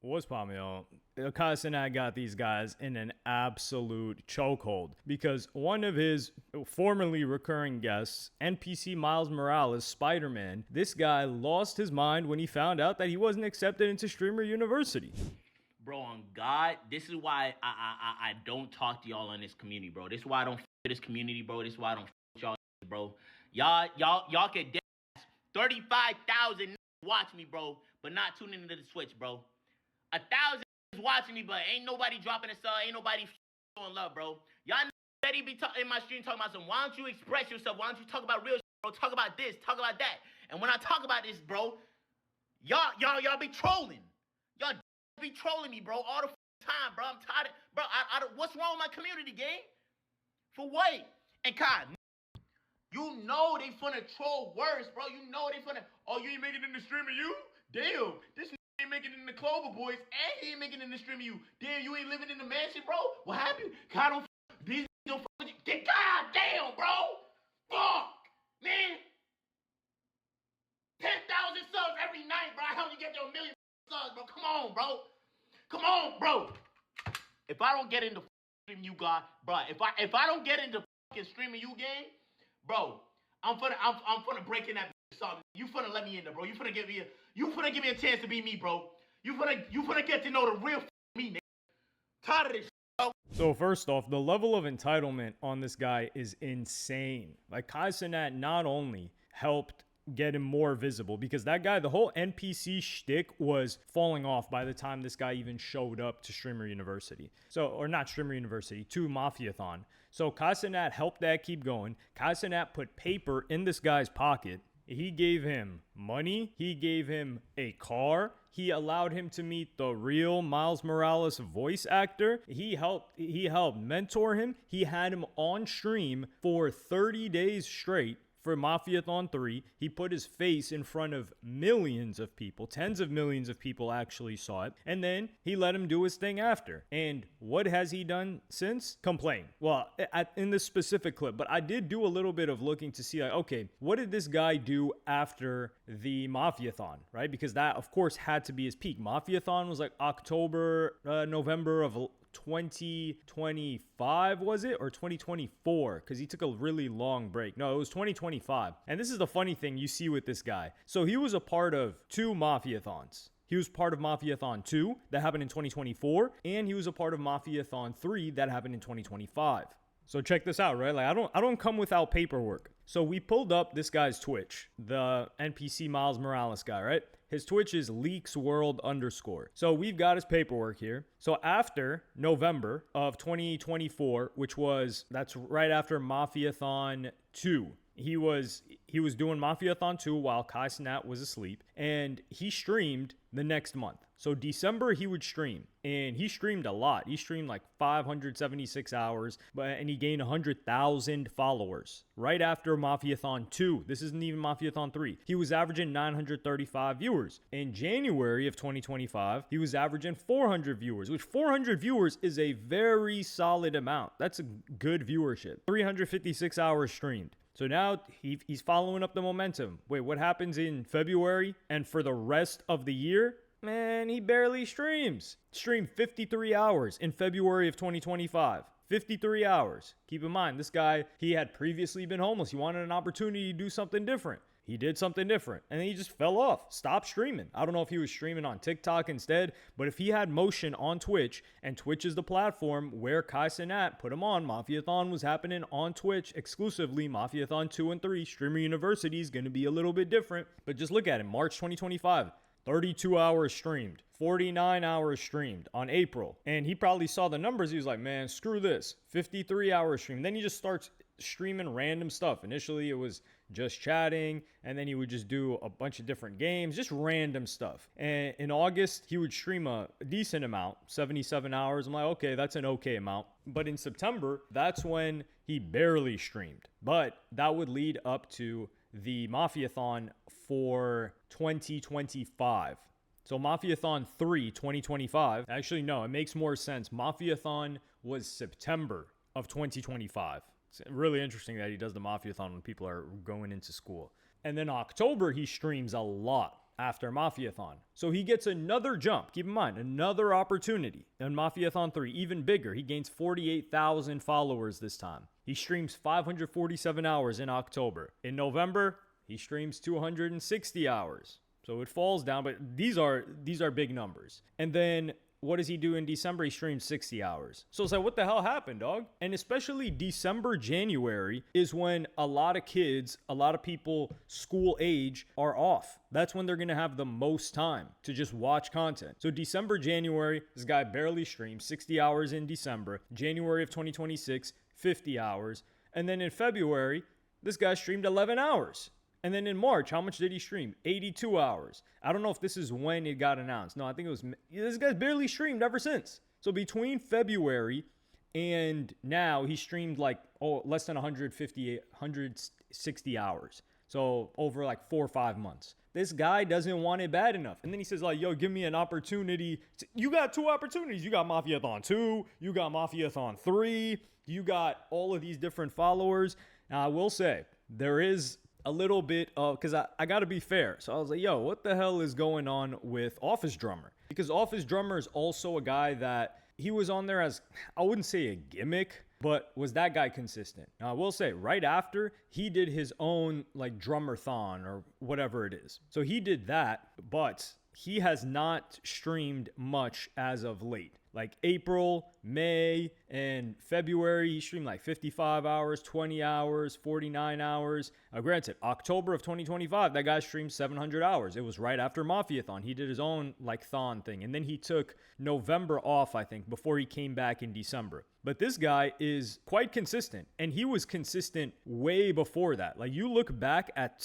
What's poppin', yo? Kai Cenat got these guys in an absolute chokehold because one of his formerly recurring guests, NPC Miles Morales, Spider-Man, this guy lost his mind when he found out that he wasn't accepted into Streamer University. Bro, on God, this is why I don't talk to y'all in this community, bro. This is why I don't f with this community, bro. This is why I don't f with y'all, bro. Y'all can dead 35,000 watch me, bro, but not tuning into the Switch, bro. 1,000 watching me, but ain't nobody dropping a sub, ain't nobody showing love, bro. Y'all steady be in my stream talking about some. Why don't you express yourself? Why don't you talk about real shit, bro? Talk about this, talk about that. And when I talk about this, bro, y'all be trolling. Y'all be trolling me, bro, all the time, bro. I'm tired of, bro. What's wrong with my community, gang? For what? And Kai, you know they finna troll worse, bro. You know they finna. Oh, you ain't making it in the stream of you? Damn, this ain't making it in the Clover Boys, and he ain't making it in the stream of you. Damn, you ain't living in the mansion, bro. What happened? Kai don't. These don't fuck with you. God damn, bro. Fuck, man. 10,000 subs every night, bro. I help you get to 1 million subs, bro. Come on, bro. Come on, bro. If I don't get into stream you got, bro. If I don't get into fucking streaming you game, bro, I'm finna break in that something. You finna let me in there, bro. You finna give me a chance to be me, bro. You finna get to know the real me, nigga. Tired of this shit, bro. So first off, the level of entitlement on this guy is insane. Like, Kai Cenat not only helped get him more visible, because that guy, the whole NPC shtick was falling off by the time this guy even showed up to Streamer University. So, or not Streamer University, to Mafiathon. So Kai Cenat helped that keep going. Kai Cenat put paper in this guy's pocket. He gave him money. He gave him a car. He allowed him to meet the real Miles Morales voice actor. He helped mentor him. He had him on stream for 30 days straight. For Mafiathon 3, he put his face in front of millions of people. Tens of millions of people actually saw it. And then he let him do his thing after. And what has he done since? Complain. Well, in this specific clip. But I did do a little bit of looking to see, like, okay, what did this guy do after the Mafiathon, right? Because that, of course, had to be his peak. Mafiathon was like October, November of 2025, was it? Or 2024? Because he took a really long break. No, it was 2025. And this is the funny thing you see with this guy. So he was a part of 2 Mafiathons. He was part of Mafiathon 2 that happened in 2024. And he was a part of Mafiathon 3 that happened in 2025. So check this out, right? Like, I don't come without paperwork. So we pulled up this guy's Twitch, the NPC Miles Morales guy, right? His Twitch is leaksworld_. So we've got his paperwork here. So after November of 2024, that's right after Mafiathon 2. He was doing Mafiathon 2 while Kai Cenat was asleep, and he streamed the next month. So December he would stream, and he streamed a lot. He streamed like 576 hours, and he gained 100,000 followers right after Mafiathon 2. This isn't even Mafiathon 3. He was averaging 935 viewers. In January of 2025, he was averaging 400 viewers, which 400 viewers is a very solid amount. That's a good viewership. 356 hours streamed. So now he's following up the momentum. Wait, what happens in February and for the rest of the year? Man, he barely streams. Streamed 53 hours in February of 2025. 53 hours. Keep in mind, this guy, he had previously been homeless. He wanted an opportunity to do something different. He did something different, and then he just fell off, stopped streaming. I don't know if he was streaming on TikTok instead, but if he had motion on Twitch, and Twitch is the platform where Kai Cenat put him on, Mafiathon was happening on Twitch exclusively. Mafiathon 2 and 3, Streamer University is going to be a little bit different, but just look at it, March 2025. 32 hours streamed, 49 hours streamed on April. And he probably saw the numbers. He was like, man, screw this. 53 hours streamed. Then he just starts streaming random stuff. Initially, it was just chatting, and then he would just do a bunch of different games, just random stuff. And in August, he would stream a decent amount, 77 hours. I'm like, okay, that's an okay amount. But in September, that's when he barely streamed. But that would lead up to the Mafiathon for 2025. So Mafiathon 3, 2025. Actually, no, it makes more sense. Mafiathon was September of 2025. It's really interesting that he does the Mafiathon when people are going into school. And then October, he streams a lot. after Mafiathon. So he gets another jump. Keep in mind, another opportunity in Mafiathon 3, even bigger. He gains 48,000 followers this time. He streams 547 hours in October. In November, he streams 260 hours. So it falls down, but these are big numbers. And then what does he do in December? He streams 60 hours. So it's like, what the hell happened, dog? And especially December, January is when a lot of kids, a lot of people school age are off. That's when they're going to have the most time to just watch content. So December, January, this guy barely streams 60 hours in December. January of 2026, 50 hours. And then in February, this guy streamed 11 hours. And then in March, how much did he stream? 82 hours. I don't know if this is when it got announced. No, I think it was, this guy's barely streamed ever since. So between February and now, he streamed like, less than 160 hours. So over like 4 or 5 months. This guy doesn't want it bad enough. And then he says like, yo, give me an opportunity. You got 2 opportunities. You got Mafiathon 2. You got Mafiathon 3. You got all of these different followers. Now, I will say, there is a little bit of, because I got to be fair. So I was like, yo, what the hell is going on with Office Drummer? Because Office Drummer is also a guy that he was on there as, I wouldn't say a gimmick, but was that guy consistent? Now, I will say, right after, he did his own like drummer-thon or whatever it is. So he did that, but he has not streamed much as of late. Like April, May, and February, he streamed like 55 hours, 20 hours, 49 hours. Granted, October of 2025, that guy streamed 700 hours. It was right after Mafiathon. He did his own like thon thing. And then he took November off, I think, before he came back in December. But this guy is quite consistent. And he was consistent way before that. Like you look back at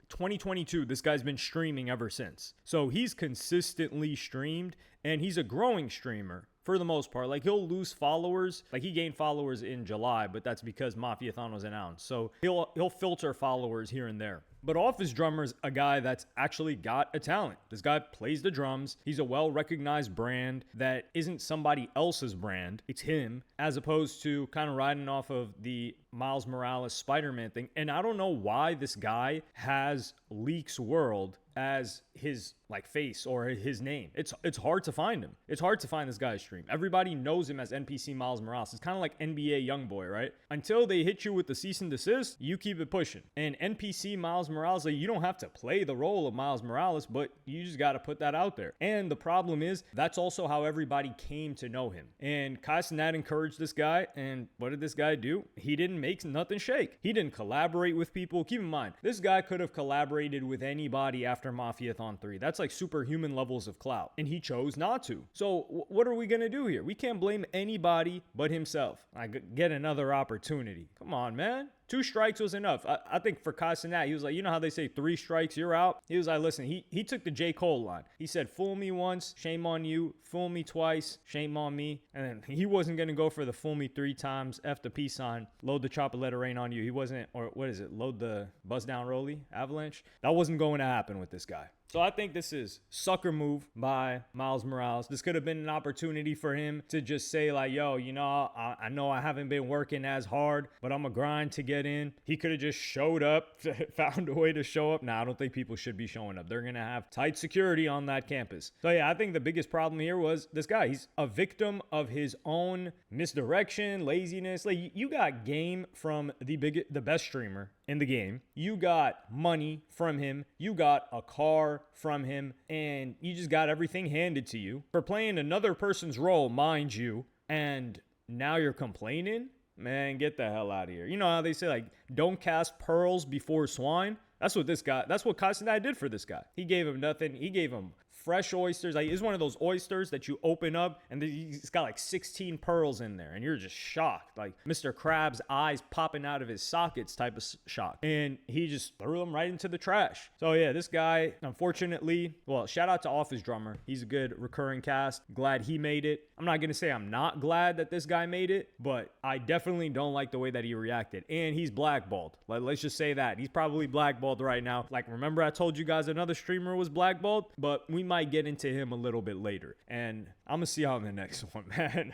2022, this guy's been streaming ever since. So he's consistently streamed, and he's a growing streamer for the most part. Like he'll lose followers. Like he gained followers in July, but that's because Mafiathon was announced. So he'll filter followers here and there. But Office Drummer's a guy that's actually got a talent. This guy plays the drums. He's a well-recognized brand that isn't somebody else's brand. It's him, as opposed to kind of riding off of the Miles Morales Spider-Man thing. And I don't know why this guy has Leaks World as his like face or his name. It's hard to find him. It's hard to find this guy's stream. Everybody knows him as NPC Miles Morales. It's kind of like NBA Youngboy, right? Until they hit you with the cease and desist, you keep it pushing. And NPC Miles Morales, like, you don't have to play the role of Miles Morales, but you just got to put that out there. And the problem is, that's also how everybody came to know him. And Kai Cenat encouraged this guy, and what did this guy do? He didn't make nothing shake. He didn't collaborate with people. Keep in mind, this guy could have collaborated with anybody after Mafiathon 3. That's like superhuman levels of clout, and he chose not to. So what are we gonna do here? We can't blame anybody but himself. I get another opportunity. Come on, man. 2 strikes was enough. I think for Kai Cenat, he was like, you know how they say 3 strikes, you're out? He was like, listen, he took the J. Cole line. He said, fool me once, shame on you. Fool me twice, shame on me. And then he wasn't going to go for the fool me 3 times, F the peace sign, load the chopper, let it rain on you. He wasn't, or what is it, load the buzz down rolly, avalanche. That wasn't going to happen with this guy. So I think this is sucker move by Miles Morales. This could have been an opportunity for him to just say like, yo, you know I haven't been working as hard, but I'm going to grind to get in. He could have just showed up, found a way to show up. Nah, I don't think people should be showing up. They're going to have tight security on that campus. So yeah, I think the biggest problem here was this guy. He's a victim of his own misdirection, laziness. Like you got game from the best streamer in the game. You got money from him. You got a car from him, and you just got everything handed to you for playing another person's role, mind you, and now you're complaining? Man, get the hell out of here. You know how they say, like, don't cast pearls before swine? That's what Kai Cenat did for this guy. He gave him nothing. He gave him fresh oysters. Like, it's one of those oysters that you open up and it's got like 16 pearls in there, and you're just shocked. Like Mr. Krabs' eyes popping out of his sockets type of shock. And he just threw them right into the trash. So yeah, this guy, unfortunately, well, shout out to Office Drummer. He's a good recurring cast. Glad he made it. I'm not going to say I'm not glad that this guy made it, but I definitely don't like the way that he reacted. And he's blackballed. Like, let's just say that. He's probably blackballed right now. Like, remember I told you guys another streamer was blackballed? But we might get into him a little bit later. And I'm going to see how in the next one, man.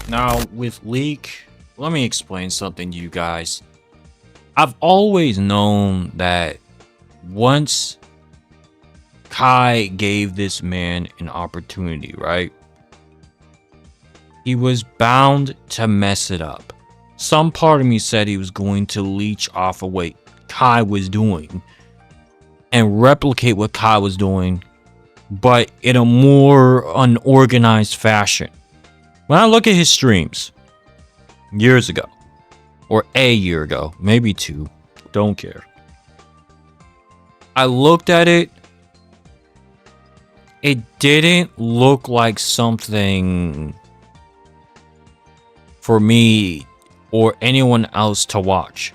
Now, with Leak, let me explain something to you guys. I've always known that once Kai gave this man an opportunity, right? He was bound to mess it up. Some part of me said he was going to leech off of what Kai was doing and replicate what Kai was doing, but in a more unorganized fashion. When I look at his streams years ago, or a year ago, maybe 2, don't care. I looked at it. It didn't look like something for me or anyone else to watch.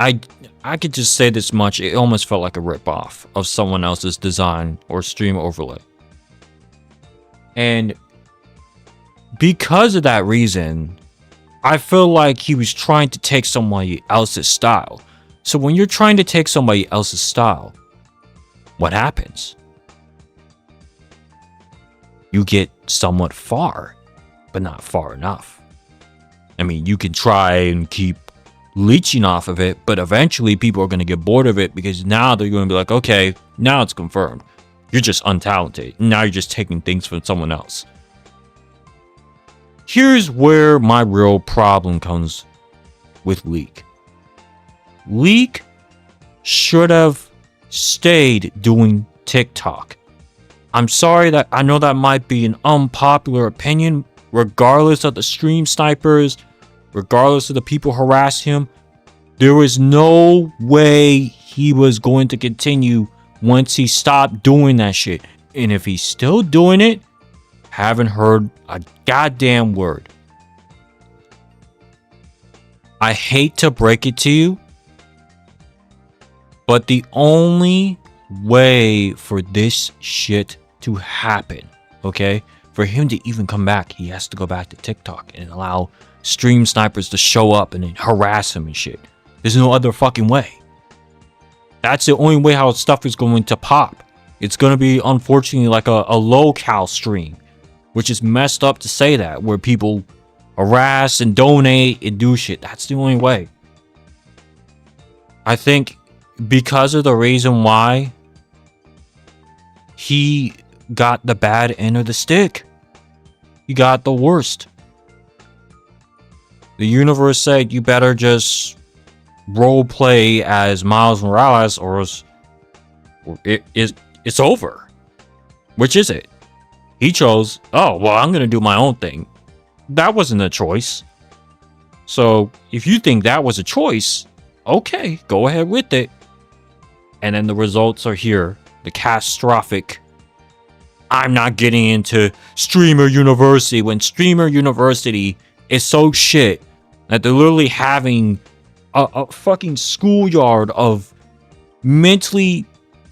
I could just say this much. It almost felt like a ripoff of someone else's design or stream overlay. And because of that reason, I feel like he was trying to take somebody else's style. So when you're trying to take somebody else's style, what happens? You get somewhat far, but not far enough. I mean, you can try and keep leeching off of it, but eventually people are going to get bored of it because now they're going to be like, okay, now it's confirmed. You're just untalented. Now you're just taking things from someone else. Here's where my real problem comes with Leak. Leak should have stayed doing TikTok. I'm sorry that I know that might be an unpopular opinion, regardless of the stream snipers, regardless of the people harass him. There was no way he was going to continue once he stopped doing that shit. And if he's still doing it, haven't heard a goddamn word. I hate to break it to you, but the only way for this shit to happen, okay, for him to even come back, he has to go back to TikTok and allow stream snipers to show up and then harass him and shit. There's no other fucking way. That's the only way how stuff is going to pop. It's going to be, unfortunately, like a low-cal stream, which is messed up to say that, where people harass and donate and do shit. That's the only way. I think because of the reason why he got the bad end of the stick, he got the worst. The universe said, you better just role play as Miles Morales or it's over. Which is it? He chose, oh, well, I'm going to do my own thing. That wasn't a choice. So if you think that was a choice, okay, go ahead with it. And then the results are here. The catastrophic. I'm not getting into Streamer University when Streamer University is so shit that they're literally having a fucking schoolyard of mentally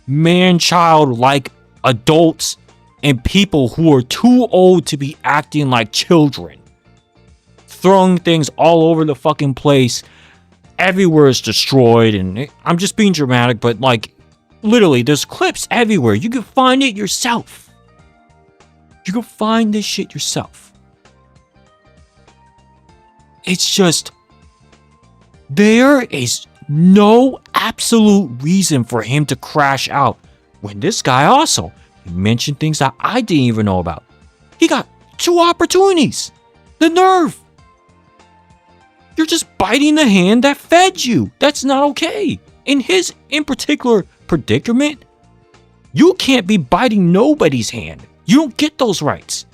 man-child-like adults and people who are too old to be acting like children. Throwing things all over the fucking place. Everywhere is destroyed, and I'm just being dramatic, but like, literally, there's clips everywhere. You can find it yourself. You can find this shit yourself. It's just, there is no absolute reason for him to crash out when this guy also, he mentioned things that I didn't even know about. He got 2 opportunities. The nerve. You're just biting the hand that fed you. That's not okay. In particular predicament, you can't be biting nobody's hand. You don't get those rights.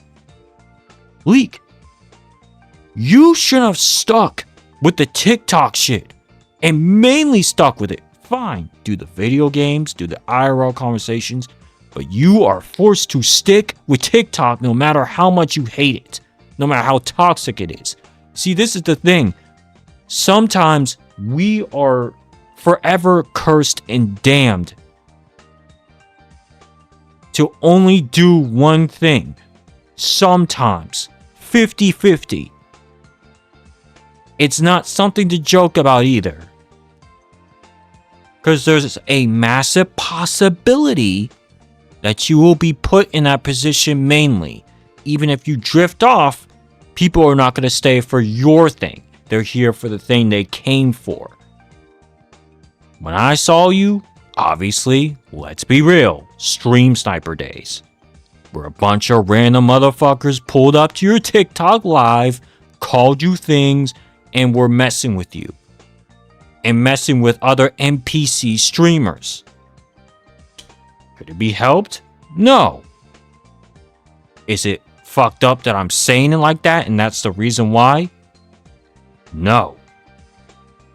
Leak, you should have stuck with the TikTok shit and mainly stuck with it. Fine, do the video games, do the IRL conversations, but you are forced to stick with TikTok no matter how much you hate it, no matter how toxic it is. See, this is the thing. Sometimes we are forever cursed and damned to only do one thing. Sometimes 50-50. It's not something to joke about either. Because there's a massive possibility that you will be put in that position mainly. Even if you drift off, people are not going to stay for your thing. They're here for the thing they came for. When I saw you, obviously, let's be real, Stream Sniper days, where a bunch of random motherfuckers pulled up to your TikTok live, called you things, and were messing with you. And messing with other NPC streamers. Could it be helped? No. Is it fucked up that I'm saying it like that and that's the reason why? No.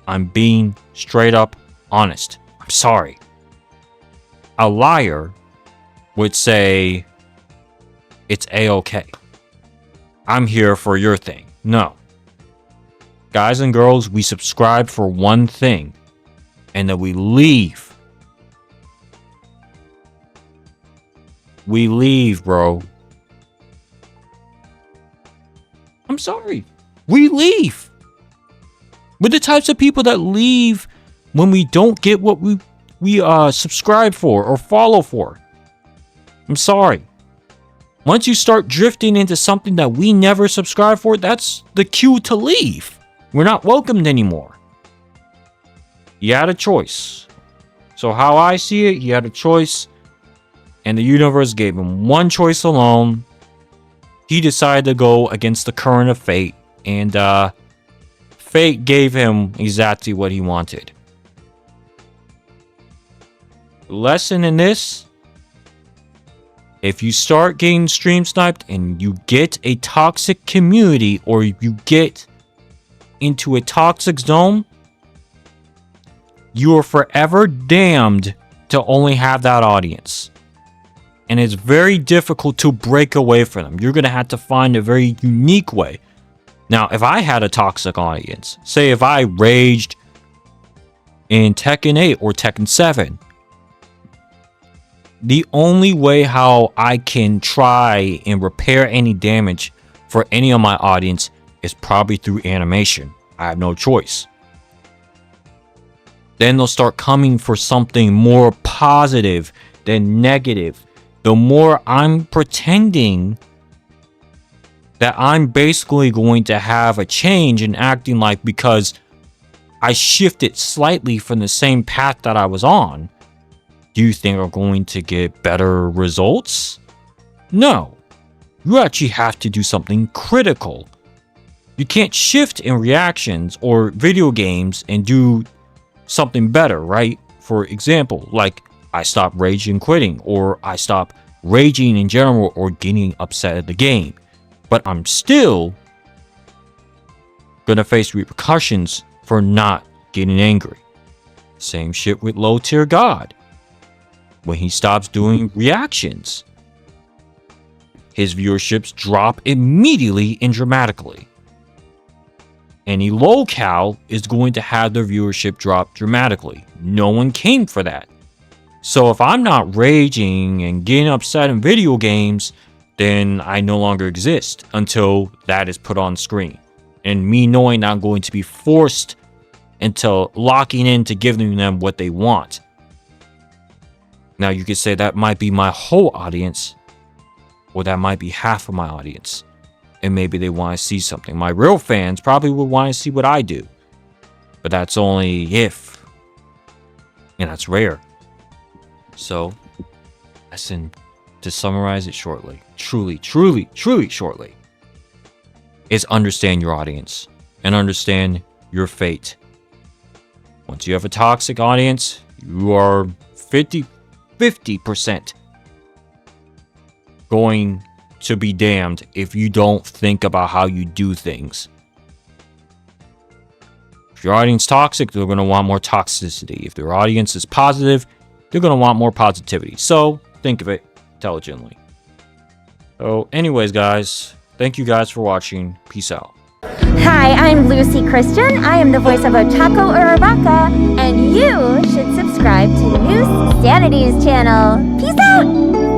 I'm being straight up honest. I'm sorry. A liar would say it's a-okay. I'm here for your thing. No. Guys and girls, we subscribe for one thing, and then we leave. We leave, bro. I'm sorry. We leave. We're the types of people that leave when we don't get what we subscribe for or follow for. I'm sorry. Once you start drifting into something that we never subscribe for, that's the cue to leave. We're not welcomed anymore. You had a choice. So how I see it, he had a choice, and the universe gave him one choice alone. He decided to go against the current of fate, and fate gave him exactly what he wanted. Lesson in this: if you start getting stream sniped and you get a toxic community, or you get into a toxic zone, you are forever damned to only have that audience. And it's very difficult to break away from them. You're going to have to find a very unique way. Now, if I had a toxic audience, say if I raged in Tekken 8 or Tekken 7, the only way how I can try and repair any damage for any of my audience is probably through animation. I have no choice. Then they'll start coming for something more positive than negative. The more I'm pretending that I'm basically going to have a change in acting like because I shifted slightly from the same path that I was on, do you think I'm going to get better results? No. You actually have to do something critical. You can't shift in reactions or video games and do something better, right? For example, like I stop raging quitting, or I stop raging in general or getting upset at the game. But I'm still gonna face repercussions for not getting angry. Same shit with low tier God. When he stops doing reactions, his viewerships drop immediately and dramatically. Any low cal is going to have their viewership drop dramatically. No one came for that. So if I'm not raging and getting upset in video games, then I no longer exist until that is put on screen. And me knowing I'm going to be forced into locking into giving them what they want. Now you could say that might be my whole audience, or that might be half of my audience. And maybe they want to see something. My real fans probably would want to see what I do. But that's only if. And that's rare. So, listen, to summarize it shortly, truly shortly, is understand your audience and understand your fate. Once you have a toxic audience, you are 50% going to be damned if you don't think about how you do things. If your audience is toxic, they're going to want more toxicity. If their audience is positive, they're going to want more positivity. So think of it intelligently. So anyways, guys, thank you guys for watching. Peace out. Hi, I'm Lucy Christian. I am the voice of Otako Uraraka, and you should subscribe to Neusxanity's channel. Peace out!